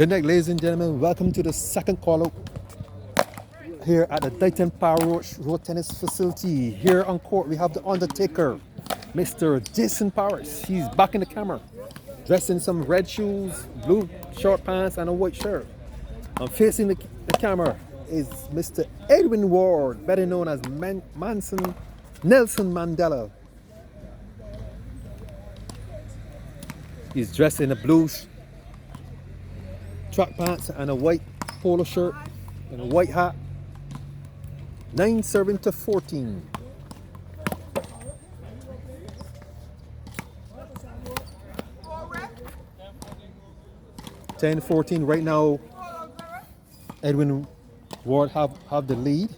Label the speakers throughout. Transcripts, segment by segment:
Speaker 1: Good night, ladies and gentlemen. Welcome to the second call out here at the Dayton Power Road Tennis Facility. Here on court, we have the Undertaker, Mr. Jason Powers. He's back in the camera, dressed in some red shoes, blue short pants, and a white shirt. And facing the camera is Mr. Edwin Ward, better known as Nelson Mandela. He's dressed in a blue track pants and a white polo shirt and a white hat. 9 serving to 14. Ten 14 right now. Edwin Ward have the lead.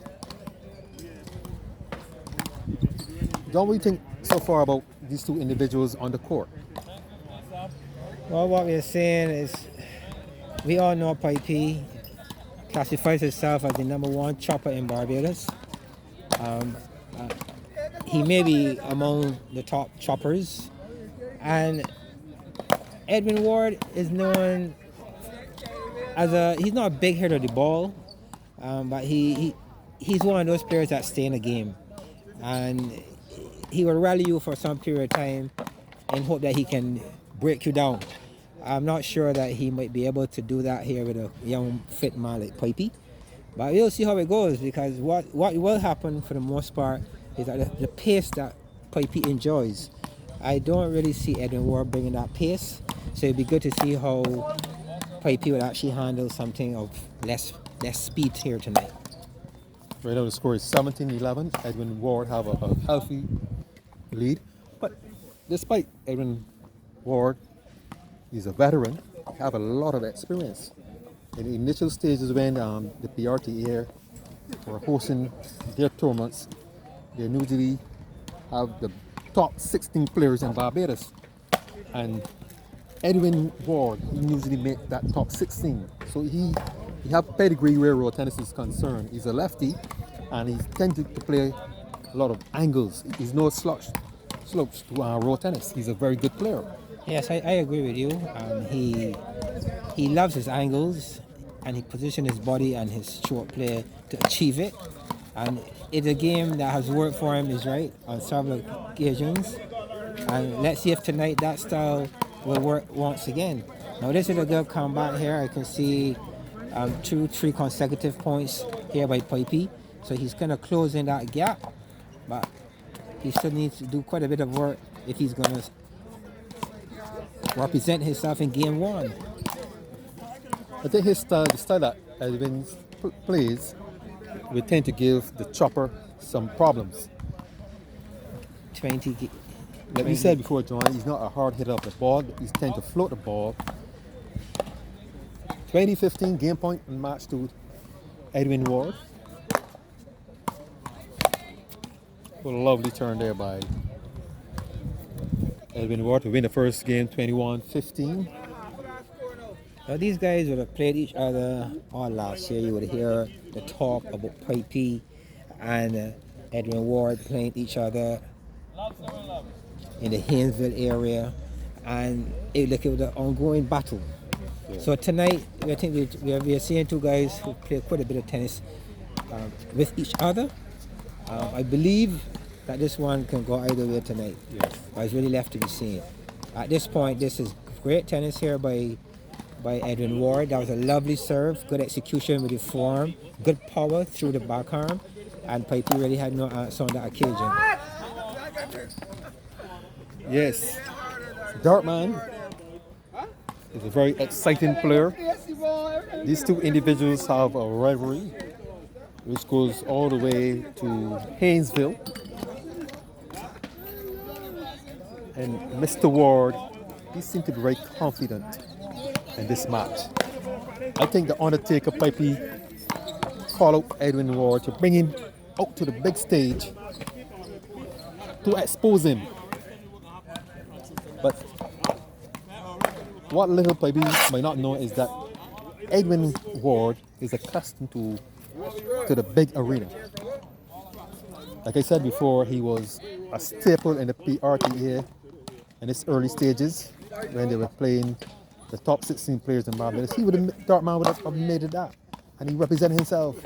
Speaker 1: Don't we think so far about these two individuals on the court?
Speaker 2: Well, what we're saying is we all know Pipey classifies himself as the #1 chopper in Barbados. He may be among the top choppers. And Edwin Ward is known as he's not a big hitter of the ball, but he's one of those players that stay in the game. And he will rally you for some period of time and hope that he can break you down. I'm not sure that he might be able to do that here with a young fit man like Pipey. But we'll see how it goes, because what will happen for the most part is that the pace that Pipey enjoys, I don't really see Edwin Ward bringing that pace. So it'd be good to see how Pipey would actually handle something of less speed here tonight.
Speaker 1: Right now the score is 17-11. Edwin Ward have a healthy lead. But despite Edwin Ward, he's a veteran, have a lot of experience. In the initial stages when the PRTA were hosting their tournaments, they usually have the top 16 players in Barbados. And Edwin Ward, he usually make that top 16. So he have pedigree where road tennis is concerned. He's a lefty and he tends to play a lot of angles. He's no slopes to road tennis. He's a very good player.
Speaker 2: Yes, I agree with you. He loves his angles, and he positions his body and his short play to achieve it. And it's a game that has worked for him, is right, on several occasions. And let's see if tonight that style will work once again. Now this is a good comeback here. I can see 2-3 consecutive points here by Pipey. So he's kind of closing that gap, but he still needs to do quite a bit of work if he's going to represent himself in game one.
Speaker 1: I think his style, the style that Edwin plays, will tend to give the chopper some problems.
Speaker 2: 20.
Speaker 1: Like we said before, John, he's not a hard hitter of the ball. He tends to float the ball. 2015 game point and match to Edwin Ward. What a lovely turn there by Edwin Ward to win the first game 21-15.
Speaker 2: Now these guys would have played each other all last year. You would hear the talk about Pipey and Edwin Ward playing each other in the Haynesville area, and it was an ongoing battle. Yeah. So tonight, I think we are seeing two guys who play quite a bit of tennis with each other. I believe that this one can go either way tonight.
Speaker 1: Yes.
Speaker 2: But it's really left to be seen. At this point, this is great tennis here by Edwin Ward. That was a lovely serve, good execution with the forearm, good power through the backhand, and Pipey really had no answer on that occasion.
Speaker 1: Yes, Dartman is a very exciting player. These two individuals have a rivalry which goes all the way to Haynesville. And Mr. Ward, he seemed to be very confident in this match. I think the Undertaker Pipey call out Edwin Ward to bring him out to the big stage to expose him. But what little Pipey might not know is that Edwin Ward is accustomed to the big arena. Like I said before, he was a staple in the PRTA in its early stages when they were playing the top 16 players in Barbados, Dartman would have made it that. And he represented himself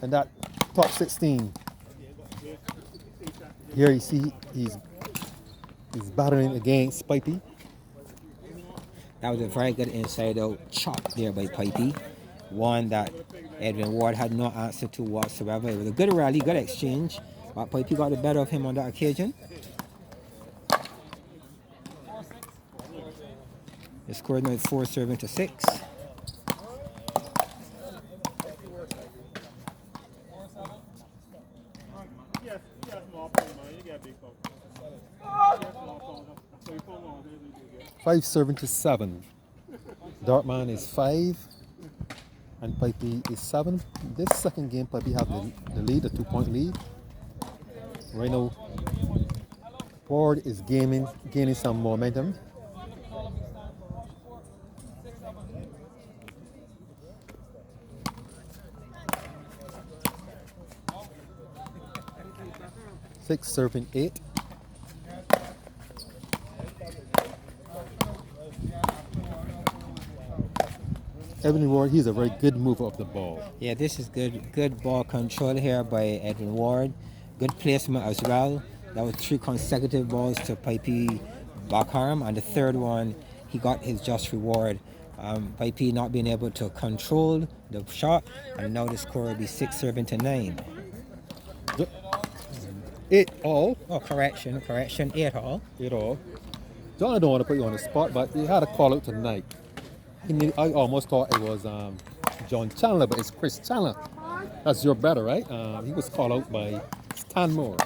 Speaker 1: in that top 16. Here you see he's battling against Pipey.
Speaker 2: That was a very good inside out chop there by Pipey. One that Edwin Ward had no answer to whatsoever. It was a good rally, good exchange. But Pipey got the better of him on that occasion. The score is now 4-6.
Speaker 1: Five serving to 7. Dartman is 5 and Pipey is 7. This second game, Pipey have the lead, a 2-point lead. Right now, Ward is gaining some momentum. Six serving 8. Edwin Ward, he's a very good mover of the ball.
Speaker 2: Yeah, this is good ball control here by Edwin Ward. Good placement as well. That was 3 consecutive balls to Pipey backarm, and the third one he got his just reward. Pipey not being able to control the shot, and now the score will be 6-9.
Speaker 1: 8 all.
Speaker 2: Oh, correction, 8 all.
Speaker 1: 8 all. John, I don't want to put you on the spot, but he had a call out tonight. I almost thought it was John Chandler, but it's Chris Chandler. That's your brother, right? He was called out by Stanmore.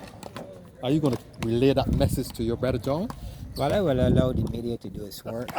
Speaker 1: Are you going to relay that message to your brother, John?
Speaker 2: Well, I will allow the media to do its work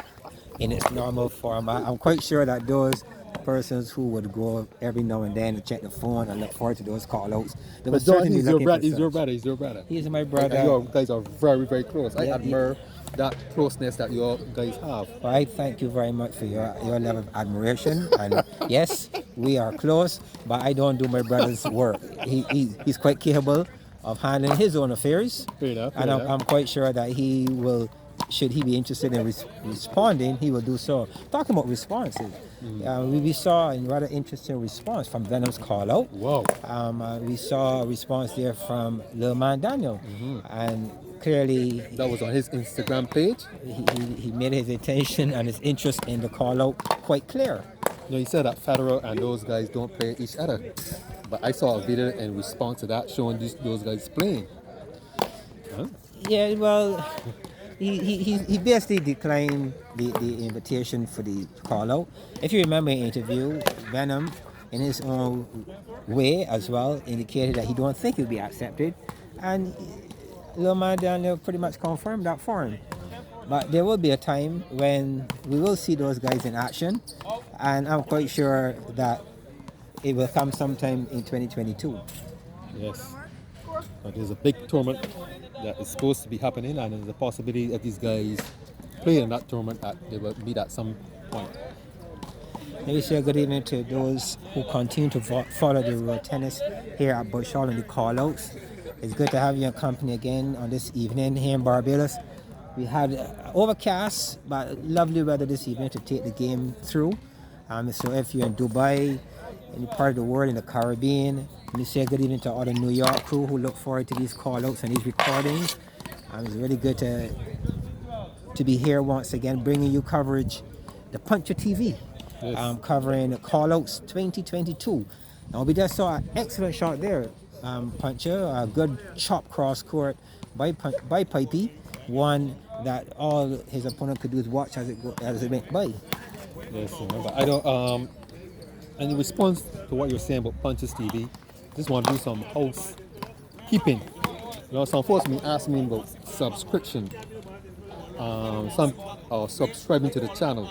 Speaker 2: in its normal format. I'm quite sure that those persons who would go every now and then to check the phone and look forward to those call-outs, they would
Speaker 1: John,
Speaker 2: certainly
Speaker 1: he's
Speaker 2: be
Speaker 1: your
Speaker 2: looking
Speaker 1: brother.
Speaker 2: for
Speaker 1: He's your
Speaker 2: such.
Speaker 1: brother. He's your brother.
Speaker 2: He's my brother.
Speaker 1: And you guys are very, very close. I
Speaker 2: Yeah,
Speaker 1: admire that closeness that you all guys have.
Speaker 2: Well, I thank you very much for your level of admiration. And yes, we are close, but I don't do my brother's work. He's quite capable of handling his own affairs.
Speaker 1: Fair enough.
Speaker 2: And I'm quite sure that he will, should he be interested in responding, he will do so. Talking about responses, we saw a rather interesting response from Venom's call out.
Speaker 1: Wow.
Speaker 2: We saw a response there from Lil Man Daniel. And clearly,
Speaker 1: That was on his Instagram page.
Speaker 2: he made his intention and his interest in the call out quite clear.
Speaker 1: You know, he said that Federer and those guys don't play each other. But I saw a video in response to that showing those guys playing. Huh?
Speaker 2: Yeah, well, he basically declined the invitation for the call out. If you remember in the interview, Venom, in his own way as well, indicated that he don't think he'll be accepted. And Lil Man Daniel pretty much confirmed that for him. But there will be a time when we will see those guys in action, and I'm quite sure that it will come sometime in 2022.
Speaker 1: Yes. But there's a big tournament that is supposed to be happening, and there's a possibility that these guys play in that tournament that they will meet at some point.
Speaker 2: Let me say good evening to those who continue to follow the road tennis here at Bush Hall and the call-outs. It's good to have you in company again on this evening here in Barbados. We had overcast but lovely weather this evening to take the game through. So if you're in Dubai, any part of the world, in the Caribbean, let me say good evening to all the New York crew who look forward to these call-outs and these recordings. It's really good to be here once again, bringing you coverage, the Puncher TV,
Speaker 1: Yes.
Speaker 2: covering the call-outs 2022. Now we just saw an excellent shot there, Puncher, a good chop cross court by Pipey, one that all his opponent could do is watch as it went by.
Speaker 1: Yes, but I don't. In response to what you're saying about Punches TV, just want to do some housekeeping. You know, some folks ask me about subscription, subscribing to the channel.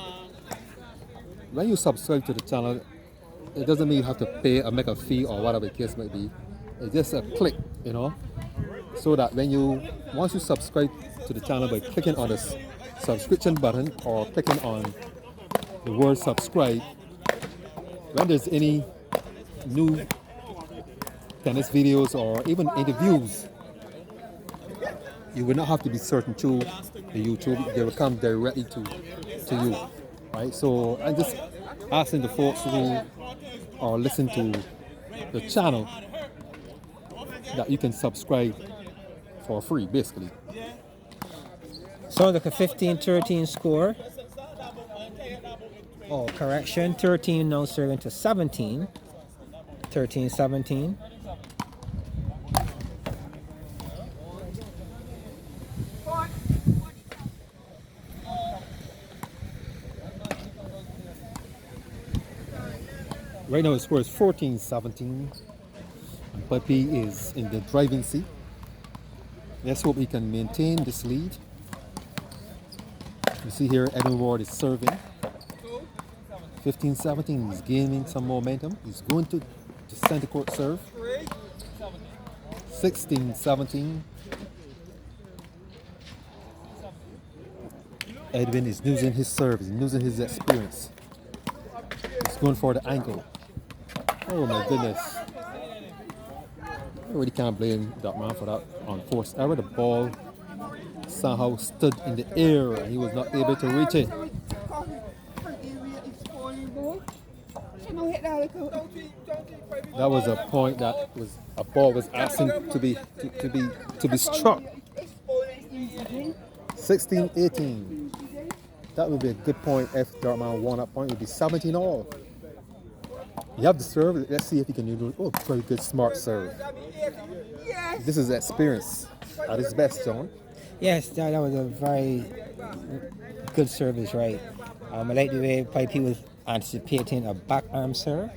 Speaker 1: When you subscribe to the channel, it doesn't mean you have to pay or make a fee or whatever the case might be. It's just a click, you know, so that once you subscribe to the channel by clicking on the subscription button or clicking on the word subscribe, when there's any new tennis videos or even interviews, you will not have to be searching through the YouTube. They will come directly to you. right? So I'm just asking the folks who are listening to the channel that you can subscribe for free, basically.
Speaker 2: So like a 15-13 score. Oh, correction. 13 now serving to 17. 13-17.
Speaker 1: Right now the score is 14-17. Pipey is in the driving seat. Let's hope he can maintain this lead. You see here Edwin Ward is serving. 15-17, he's gaining some momentum. He's going to center court serve. 16-17. Edwin is losing his serve, he's losing his experience. He's going for the ankle. Oh my goodness. I really can't blame that man for that unforced error. The ball somehow stood in the air and he was not able to reach it. That was a point that was a ball was asking to be struck. 16-18. That would be a good point if Dartmouth won that point. It would be 17 all. You have the serve. Let's see if he can do it. Oh, very good, smart serve. This is experience at its best, John.
Speaker 2: Yes, that was a very good service, right? I like the way Pipey was anticipating a back arm serve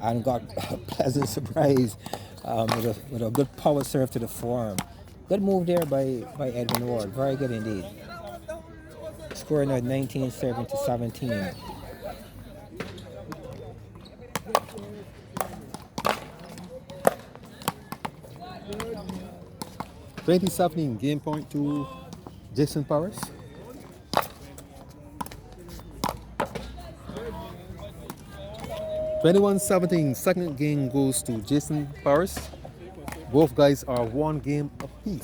Speaker 2: and got a pleasant surprise with a good power serve to the forearm. Good move there by Edwin Ward. Very good indeed. Scoring at 19 serving to 17.
Speaker 1: (20-17) game point to Jason Paris. (21-17) second game goes to Jason Paris. Both guys are one game apiece.